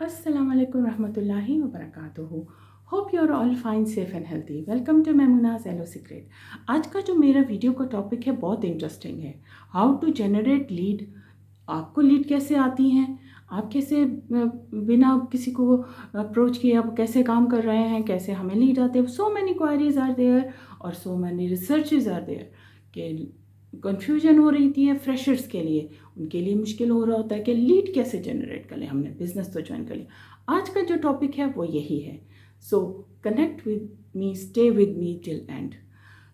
Assalamu alaikum rahmatullahi wa barakatuhu. Hope you are all fine safe and healthy. Welcome to Memuna's aloe secret. आज का जो मेरा video का topic है बहुत इंटरेस्टिंग है। How to generate lead. आपको लीड कैसे आती हैं, आप कैसे बिना किसी को अप्रोच किए आप कैसे काम कर रहे हैं, कैसे हमें लीड आते हैं। So many queries are there और so many researches are there कि कन्फ्यूजन हो रही थी फ्रेशर्स के लिए, उनके लिए मुश्किल हो रहा होता है कि लीड कैसे जनरेट करें। हमने बिजनेस तो ज्वाइन कर लिया। आज का जो टॉपिक है वो यही है। So connect with me, stay with me till end.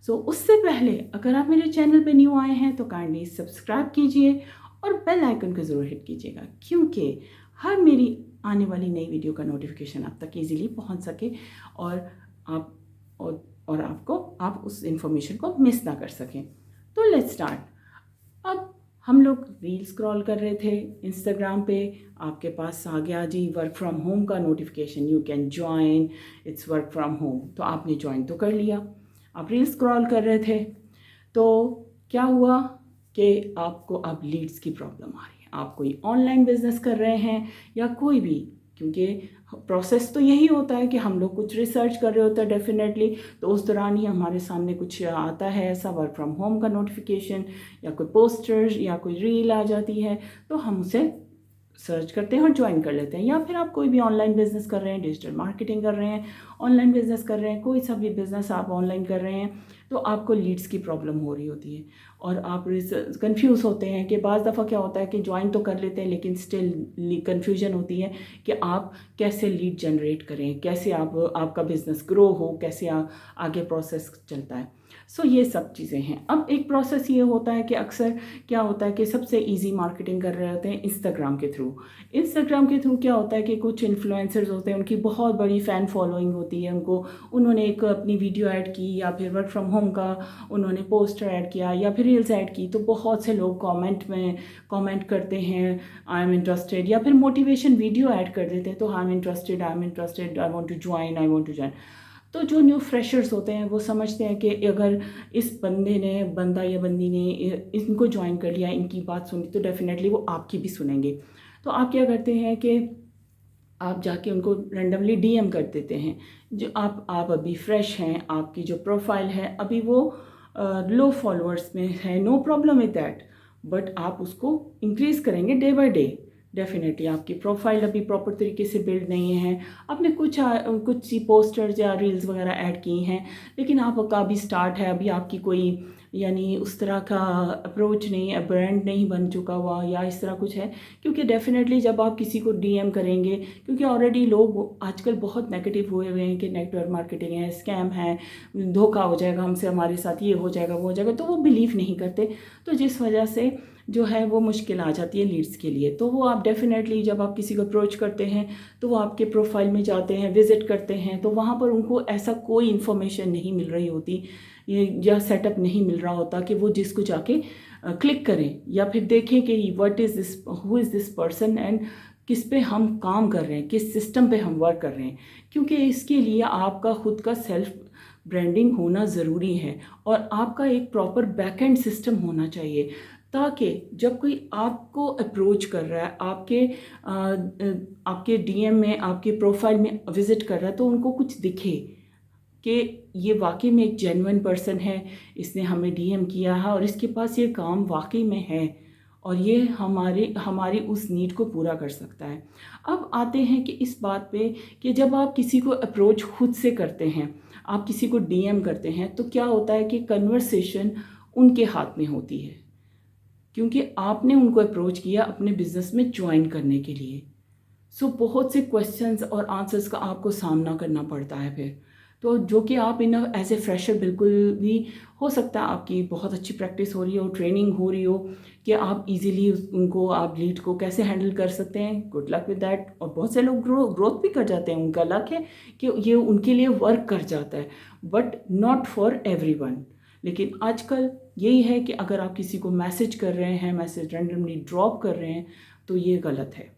So उससे पहले अगर आप मेरे चैनल पे न्यू आए हैं तो काइंडली सब्सक्राइब कीजिए और बेल आइकन को ज़रूर हिट कीजिएगा, क्योंकि हर मेरी आने वाली नई वीडियो का नोटिफिकेशन आप तक इजीली पहुंच सके और आप और आपको आप उस इंफॉर्मेशन को मिस ना कर सकें। तो लेट्स स्टार्ट। अब हम लोग रील स्क्रॉल कर रहे थे इंस्टाग्राम पे, आपके पास आ गया जी वर्क फ्रॉम होम का notification, you can join, it's work from home. तो आपने ज्वाइन तो कर लिया, आप रील स्क्रॉल कर रहे थे, तो क्या हुआ कि आपको अब लीड्स की प्रॉब्लम आ रही है। आप कोई ऑनलाइन बिजनेस कर रहे हैं या कोई भी, क्योंकि प्रोसेस तो यही होता है कि हम लोग कुछ रिसर्च कर रहे होते हैं डेफिनेटली, तो उस दौरान ही हमारे सामने कुछ आता है ऐसा वर्क फ्रॉम होम का नोटिफिकेशन या कोई पोस्टर्स या कोई रील आ जाती है, तो हम उसे सर्च करते हैं और ज्वाइन कर लेते हैं। या फिर आप कोई भी ऑनलाइन बिजनेस कर रहे हैं, डिजिटल मार्केटिंग कर रहे हैं, ऑनलाइन बिजनेस कर रहे हैं, कोई सा भी बिजनेस आप ऑनलाइन कर रहे हैं, तो आपको लीड्स की प्रॉब्लम हो रही होती है और आप कंफ्यूज होते हैं कि बाज़ दफ़ा क्या होता है कि ज्वाइन तो कर लेते हैं लेकिन स्टिल कंफ्यूजन होती है कि आप कैसे लीड जनरेट करें, कैसे आपका बिजनेस ग्रो हो, कैसे आगे प्रोसेस चलता है। सो ये सब चीज़ें हैं। अब एक प्रोसेस ये होता है कि अक्सर क्या होता है कि सबसे इजी मार्केटिंग कर रहे होते हैं इंस्टाग्राम के थ्रू। इंस्टाग्राम के थ्रू क्या होता है कि कुछ इन्फ्लुएंसर्स होते हैं, उनकी बहुत बड़ी फ़ैन फॉलोइंग होती है, उन्होंने एक अपनी वीडियो ऐड की या फिर वर्क फ्रॉम होम का उन्होंने पोस्टर ऐड किया या फिर रील्स ऐड की, तो बहुत से लोग कमेंट करते हैं आई एम इंटरेस्टेड, या फिर मोटिवेशन वीडियो ऐड कर देते हैं, तो I am interested, I want to join, I want to join. तो जो न्यू फ्रेशर्स होते हैं वो समझते हैं कि अगर इस बंदा या बंदी ने इनको ज्वाइन कर लिया, इनकी बात सुनी, तो डेफिनेटली वो आपकी भी सुनेंगे। तो आप क्या करते हैं कि आप जाके उनको रैंडमली डीएम कर देते हैं। जो आप अभी फ्रेश हैं, आपकी जो प्रोफाइल है अभी वो लो फॉलोअर्स में है, no problem with that, but आप उसको इंक्रीज़ करेंगे डे बाय डे। डेफिनेटली आपकी प्रोफाइल अभी प्रॉपर तरीके से बिल्ड नहीं है, आपने कुछ सी पोस्टर्स या रील्स वगैरह ऐड की हैं, लेकिन आपका अभी स्टार्ट है, अभी आपकी कोई यानी उस तरह का अप्रोच नहीं है, ब्रांड नहीं बन चुका हुआ या इस तरह कुछ है। क्योंकि डेफिनेटली जब आप किसी को डीएम करेंगे, क्योंकि ऑलरेडी लोग आजकल बहुत नेगेटिव हुए हुए हैं कि नेटवर्क मार्केटिंग है, स्कैम है, धोखा हो जाएगा हमसे, हमारे साथ ये हो जाएगा वो हो जाएगा, तो वो बिलीव नहीं करते, तो जिस वजह से जो है वो मुश्किल आ जाती है लीड्स के लिए। तो वो आप डेफिनेटली जब आप किसी को अप्रोच करते हैं तो वो आपके प्रोफाइल में जाते हैं, विजिट करते हैं, तो वहाँ पर उनको ऐसा कोई इन्फॉर्मेशन नहीं मिल रही होती या सेटअप नहीं मिल रहा होता कि वो जिसको जाके क्लिक करें या फिर देखें कि what is this, who is this person and किस पे हम काम कर रहे हैं, किस सिस्टम पे हम वर्क कर रहे हैं। क्योंकि इसके लिए आपका खुद का सेल्फ ब्रांडिंग होना ज़रूरी है और आपका एक प्रॉपर बैकएंड सिस्टम होना चाहिए, ताकि जब कोई आपको अप्रोच कर रहा है, आपके डीएम में, आपके प्रोफाइल में विज़िट कर रहा है, तो उनको कुछ दिखे कि ये वाकई में एक जेन्युइन पर्सन है, इसने हमें डीएम किया है और इसके पास ये काम वाकई में है और ये हमारी उस नीड को पूरा कर सकता है। अब आते हैं कि इस बात पे कि जब आप किसी को अप्रोच खुद से करते हैं, आप किसी को डीएम करते हैं, तो क्या होता है कि कन्वर्सेशन उनके हाथ में होती है, क्योंकि आपने उनको अप्रोच किया अपने बिजनेस में ज्वाइन करने के लिए। सो बहुत से क्वेश्चंस और आंसर्स का आपको सामना करना पड़ता है फिर, तो जो कि आप इन एज ए फ्रेशर बिल्कुल भी हो सकता है आपकी बहुत अच्छी प्रैक्टिस हो रही हो, ट्रेनिंग हो रही हो कि आप इजीली उनको, आप लीड को कैसे हैंडल कर सकते हैं। Good luck with that. और बहुत से लोग ग्रोथ भी कर जाते हैं, उनका लक है कि ये उनके लिए वर्क कर जाता है, बट नॉट फॉर एवरीवन। लेकिन आजकल यही है कि अगर आप किसी को मैसेज कर रहे हैं, मैसेज रैंडमली ड्रॉप कर रहे हैं, तो ये गलत है,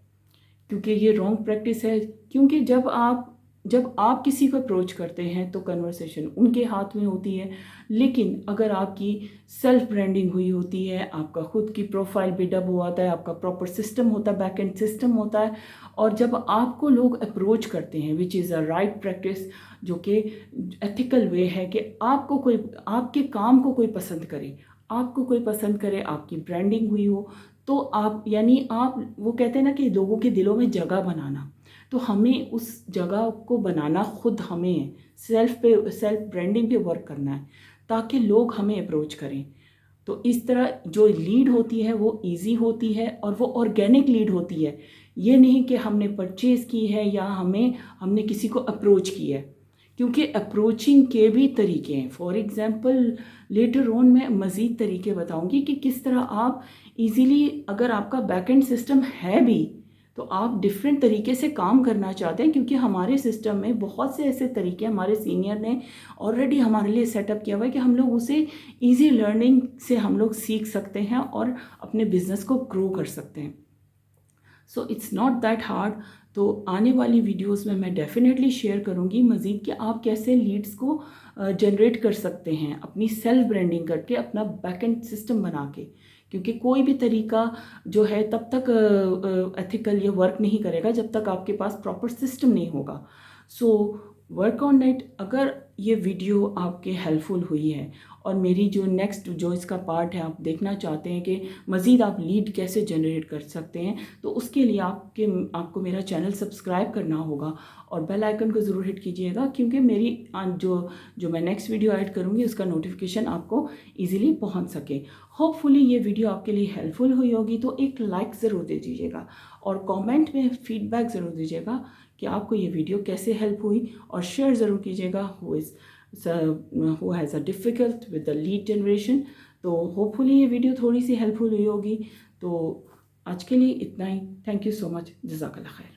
क्योंकि ये रॉन्ग प्रैक्टिस है। क्योंकि जब आप जब आप किसी को अप्रोच करते हैं तो कन्वर्सेशन उनके हाथ में होती है, लेकिन अगर आपकी सेल्फ ब्रांडिंग हुई होती है, आपका खुद की प्रोफाइल बिल्डअप हुआ होता है, आपका प्रॉपर सिस्टम होता है, बैक एंड सिस्टम होता है, और जब आपको लोग अप्रोच करते हैं which is a right practice, जो कि एथिकल वे है कि आपको कोई आपके काम को कोई पसंद करे, आपको कोई पसंद करे, आपकी ब्रांडिंग हुई हो, तो आप यानी आप वो कहते हैं ना कि लोगों के दिलों में जगह बनाना, तो हमें उस जगह को बनाना खुद हमें है। सेल्फ ब्रांडिंग पे वर्क करना है ताकि लोग हमें अप्रोच करें। तो इस तरह जो लीड होती है वो इजी होती है और वो ऑर्गेनिक लीड होती है। ये नहीं कि हमने परचेज़ की है या हमने किसी को अप्रोच किया है, क्योंकि अप्रोचिंग के भी तरीके हैं। फॉर एग्ज़ाम्पल लेटर ऑन मैं मज़ीद तरीके बताऊंगी कि किस तरह आप इजीली, अगर आपका बैकएंड सिस्टम है भी तो आप डिफरेंट तरीके से काम करना चाहते हैं, क्योंकि हमारे सिस्टम में बहुत से ऐसे तरीके हमारे सीनियर ने ऑलरेडी हमारे लिए सेटअप किया हुआ है कि हम लोग उसे इजी लर्निंग से हम लोग सीख सकते हैं और अपने बिजनेस को ग्रो कर सकते हैं। So it's not that hard. तो आने वाली वीडियोस में मैं डेफिनेटली शेयर करूंगी मज़ीद कि आप कैसे लीड्स को जनरेट कर सकते हैं अपनी सेल्फ ब्रांडिंग करके, अपना बैकएंड सिस्टम बना के, क्योंकि कोई भी तरीका जो है तब तक एथिकल या वर्क नहीं करेगा जब तक आपके पास प्रॉपर सिस्टम नहीं होगा। So work on it. अगर ये वीडियो आपके हेल्पफुल हुई है और मेरी जो नेक्स्ट जो इसका पार्ट है आप देखना चाहते हैं कि मज़ीद आप लीड कैसे जनरेट कर सकते हैं, तो उसके लिए आपको मेरा चैनल सब्सक्राइब करना होगा और बेल आइकन को ज़रूर हिट कीजिएगा, क्योंकि मेरी जो मैं नेक्स्ट वीडियो ऐड करूँगी उसका नोटिफिकेशन आपको ईज़िली पहुँच सके। होपफुली ये वीडियो आपके लिए हेल्पफुल हुई होगी, तो एक लाइक ज़रूर दे दीजिएगा और कमेंट में फीडबैक ज़रूर दीजिएगा कि आपको ये वीडियो कैसे हेल्प हुई, और शेयर ज़रूर कीजिएगा who has a difficult with the lead generation. तो होपफुली ये वीडियो थोड़ी सी हेल्पफुल हुई होगी। तो आज के लिए इतना ही। Thank you so much. जज़ाकल्लाह खैर।